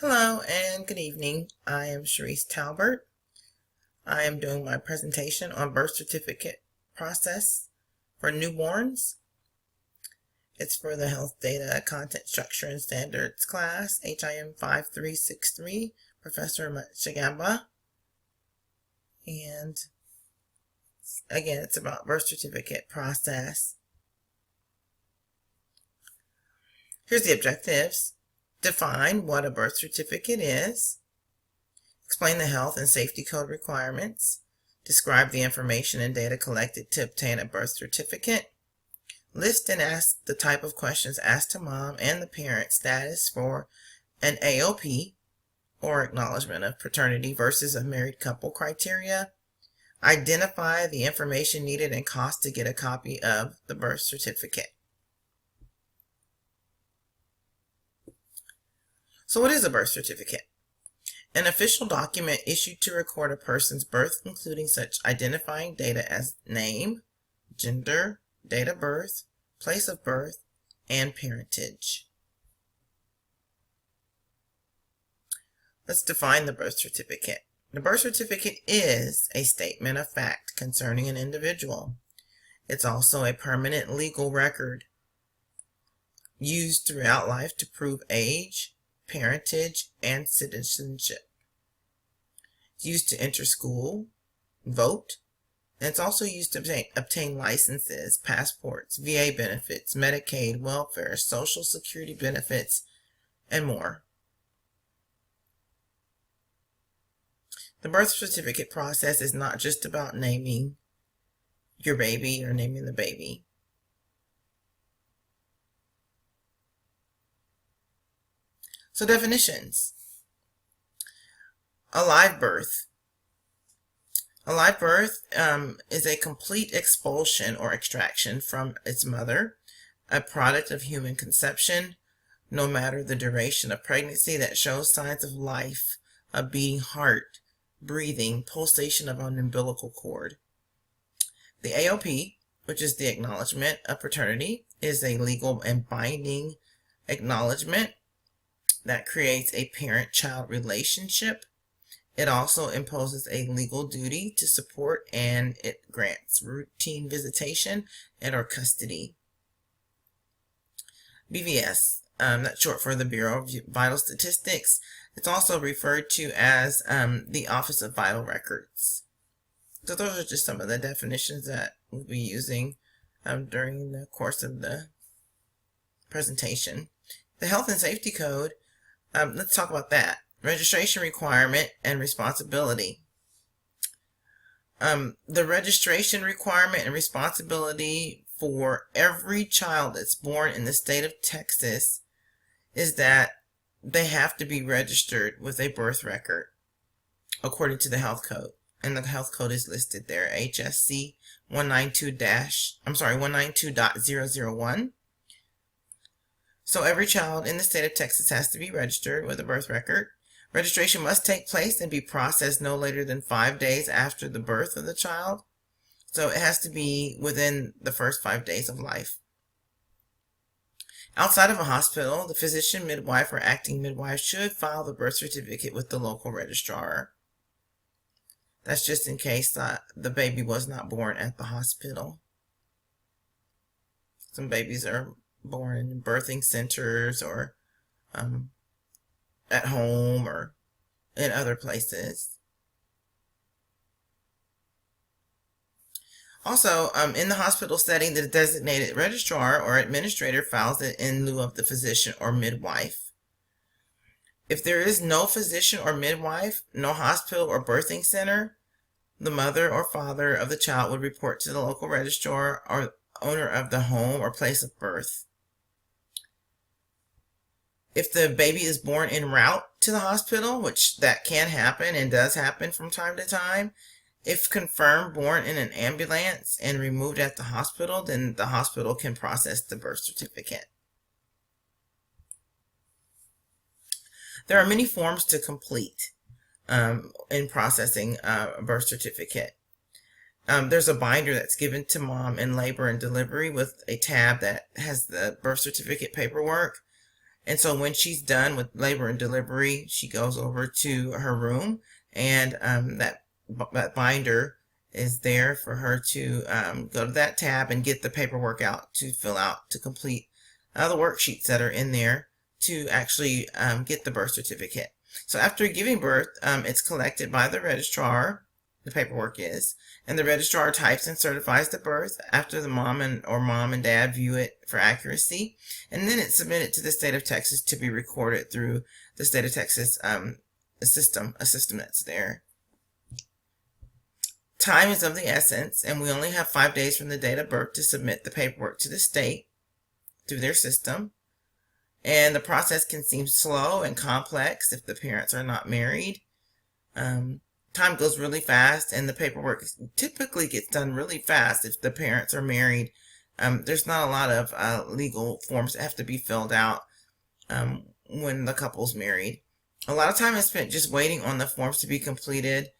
Hello and good evening. I am Sharice Talbert. I am doing my presentation on birth certificate process for newborns. It's for the Health Data Content Structure and Standards class, HIM 5363, Professor Chagamba. And again, it's about birth certificate process. Here's the objectives. Define what a birth certificate is. Explain the health and safety code requirements. Describe the information and data collected to obtain a birth certificate. List and ask the type of questions asked to mom and the parent status for an AOP, or acknowledgement of paternity versus a married couple criteria. Identify the information needed and cost to get a copy of the birth certificate. So what is a birth certificate? An official document issued to record a person's birth, including such identifying data as name, gender, date of birth, place of birth, and parentage. Let's define the birth certificate. The birth certificate is a statement of fact concerning an individual. It's also a permanent legal record used throughout life to prove age, parentage, and citizenship. It's used to enter school, vote, and it's also used to obtain licenses, passports, VA benefits, Medicaid, welfare, Social Security benefits, and more. The birth certificate process is not just about naming your baby or naming the baby. So definitions. A live birth. A live birth is a complete expulsion or extraction from its mother, a product of human conception, no matter the duration of pregnancy, that shows signs of life, a beating heart, breathing, pulsation of an umbilical cord. The AOP, which is the acknowledgement of paternity, is a legal and binding acknowledgement that creates a parent-child relationship. It also imposes a legal duty to support, and it grants routine visitation and/or custody. BVS, that's short for the Bureau of Vital Statistics. It's also referred to as the Office of Vital Records. So those are just some of the definitions that we'll be using during the course of the presentation. The Health and Safety Code, let's talk about that. Registration requirement and responsibility. The registration requirement and responsibility for every child that's born in the state of Texas is that they have to be registered with a birth record according to the health code. And the health code is listed there, HSC 192.001. So every child in the state of Texas has to be registered with a birth record. Registration must take place and be processed no later than 5 days after the birth of the child. So it has to be within the first 5 days of life. Outside of a hospital, the physician, midwife, or acting midwife should file the birth certificate with the local registrar. That's just in case the baby was not born at the hospital. Some babies are born in birthing centers or at home or in other places. Also, in the hospital setting, the designated registrar or administrator files it in lieu of the physician or midwife. If there is no physician or midwife, no hospital or birthing center, the mother or father of the child would report to the local registrar or owner of the home or place of birth. If the baby is born en route to the hospital, which that can happen and does happen from time to time, if confirmed born in an ambulance and removed at the hospital, then the hospital can process the birth certificate. There are many forms to complete in processing a birth certificate. There's a binder that's given to mom in labor and delivery with a tab that has the birth certificate paperwork. And so when she's done with labor and delivery, she goes over to her room, and that binder is there for her to go to that tab and get the paperwork out to fill out to complete the worksheets that are in there to actually get the birth certificate. So after giving birth, it's collected by the registrar, the paperwork is, and the registrar types and certifies the birth after the mom and dad view it for accuracy, and then it's submitted to the state of Texas to be recorded through the state of Texas a system that's there. Time is of the essence, and we only have 5 days from the date of birth to submit the paperwork to the state through their system. And the process can seem slow and complex if the parents are not married. Time goes really fast, and the paperwork typically gets done really fast if the parents are married. There's not a lot of legal forms that have to be filled out when the couple's married. A lot of time is spent just waiting on the forms to be completed,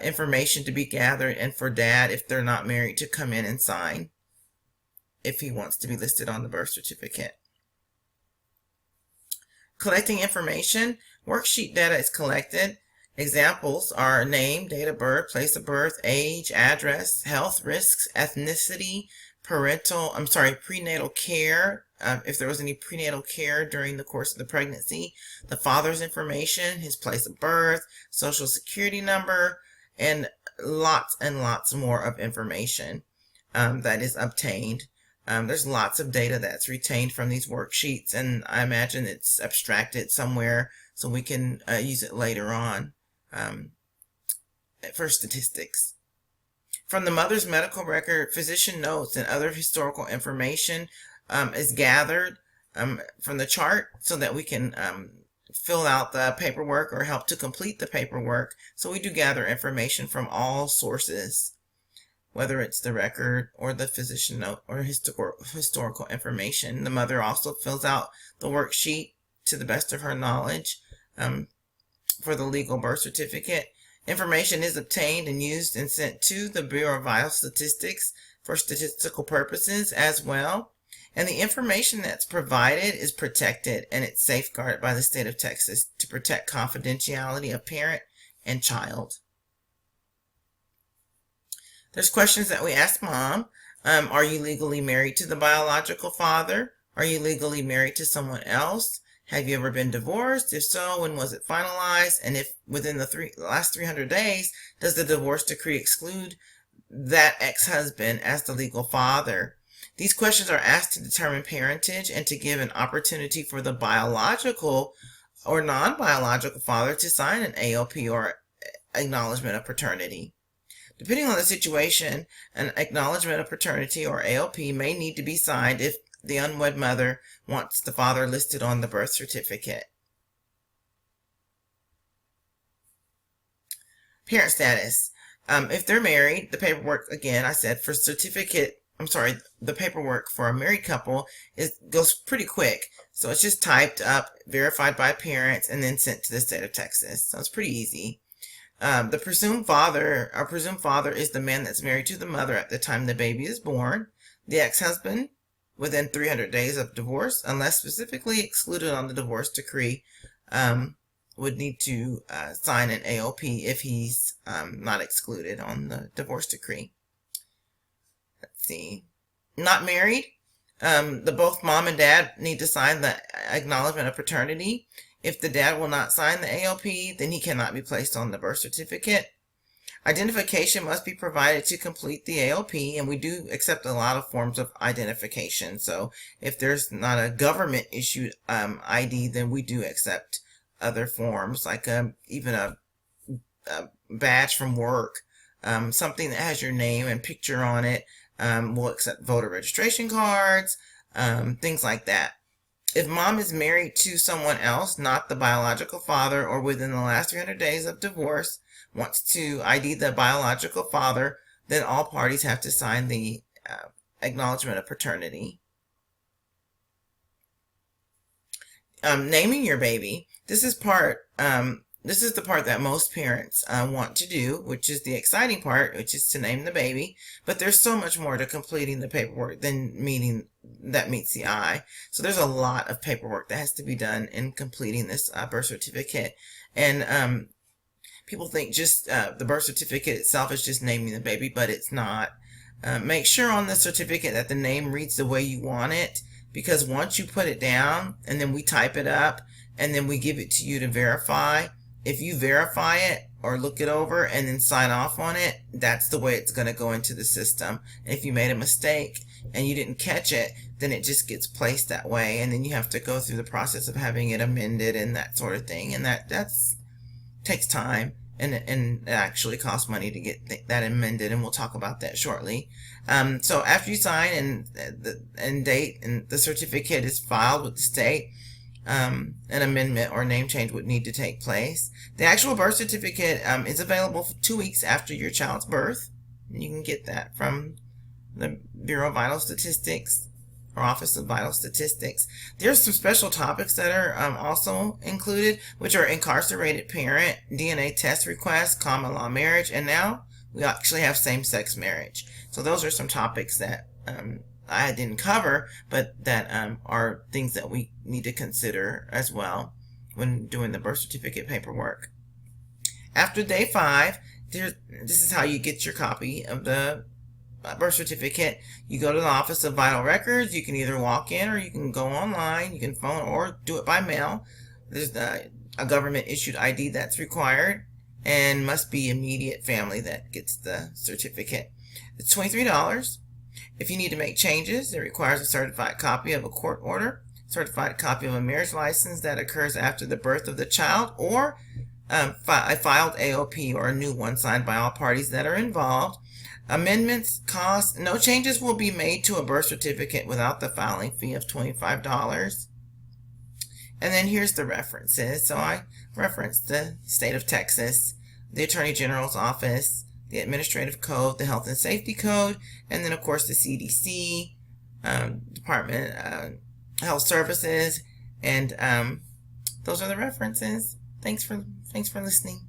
information to be gathered, and for dad, if they're not married, to come in and sign if he wants to be listed on the birth certificate. Collecting information. Worksheet data is collected. Examples are name, date of birth, place of birth, age, address, health risks, ethnicity, prenatal care, if there was any prenatal care during the course of the pregnancy, the father's information, his place of birth, social security number, and lots more of information that is obtained. There's lots of data that's retained from these worksheets, and I imagine it's abstracted somewhere so we can use it later on for statistics. From the mother's medical record, physician notes and other historical information is gathered from the chart so that we can fill out the paperwork or help to complete the paperwork. So we do gather information from all sources, whether it's the record or the physician note or historical information. The mother also fills out the worksheet to the best of her knowledge for the legal birth certificate. Information is obtained and used and sent to the Bureau of Vital Statistics for statistical purposes as well. And the information that's provided is protected, and it's safeguarded by the state of Texas to protect confidentiality of parent and child. There's questions that we ask mom. Are you legally married to the biological father? Are you legally married to someone else? Have you ever been divorced? If so, when was it finalized? And if within the last 300 days, does the divorce decree exclude that ex-husband as the legal father? These questions are asked to determine parentage and to give an opportunity for the biological or non-biological father to sign an AOP or acknowledgement of paternity. Depending on the situation, an acknowledgement of paternity or AOP may need to be signed if the unwed mother wants the father listed on the birth certificate. Parent status. If they're married, the paperwork, again, I said for the paperwork for a married couple goes pretty quick. So it's just typed up, verified by parents, and then sent to the state of Texas. So it's pretty easy. The presumed father is the man that's married to the mother at the time the baby is born. The ex-husband, within 300 days of divorce, unless specifically excluded on the divorce decree, would need to sign an AOP if he's not excluded on the divorce decree. Let's see. Not married. Both mom and dad need to sign the acknowledgement of paternity. If the dad will not sign the AOP, then he cannot be placed on the birth certificate. Identification must be provided to complete the AOP, and we do accept a lot of forms of identification. So if there's not a government issued ID, then we do accept other forms, like even a badge from work, something that has your name and picture on it. We'll accept voter registration cards, things like that. If mom is married to someone else, not the biological father, or within the last 300 days of divorce, wants to ID the biological father, then all parties have to sign the acknowledgement of paternity. Naming your baby. This is part this is the part that most parents want to do, which is the exciting part, which is to name the baby. But there's so much more to completing the paperwork than meets the eye. So there's a lot of paperwork that has to be done in completing this birth certificate. And people think just the birth certificate itself is just naming the baby, but it's not. Make sure on the certificate that the name reads the way you want it, because once you put it down and then we type it up and then we give it to you to verify, if you verify it or look it over and then sign off on it, that's the way it's going to go into the system. And if you made a mistake and you didn't catch it, then it just gets placed that way, and then you have to go through the process of having it amended and that sort of thing, and that's takes time, and it actually costs money to get that amended, and we'll talk about that shortly. So after you sign and the end date and the certificate is filed with the state, an amendment or name change would need to take place. The actual birth certificate is available for 2 weeks after your child's birth. You can get that from the Bureau of Vital Statistics or Office of Vital Statistics. There's some special topics that are also included, which are incarcerated parent, DNA test requests, common law marriage, and now we actually have same-sex marriage. So those are some topics that I didn't cover, but that are things that we need to consider as well when doing the birth certificate paperwork. After day 5, this is how you get your copy of the birth certificate. You go to the Office of Vital Records. You can either walk in or you can go online. You can phone or do it by mail. There's a government issued ID that's required and must be immediate family that gets the certificate. It's $23. If you need to make changes, it requires a certified copy of a court order, certified copy of a marriage license that occurs after the birth of the child, or a filed AOP or a new one signed by all parties that are involved. Amendments cost, no changes will be made to a birth certificate without the filing fee of $25. And then here's the references. So I referenced the state of Texas, the Attorney General's office, the Administrative Code, the Health and Safety Code, and then of course the CDC, Department of Health Services, and those are the references. Thanks for listening.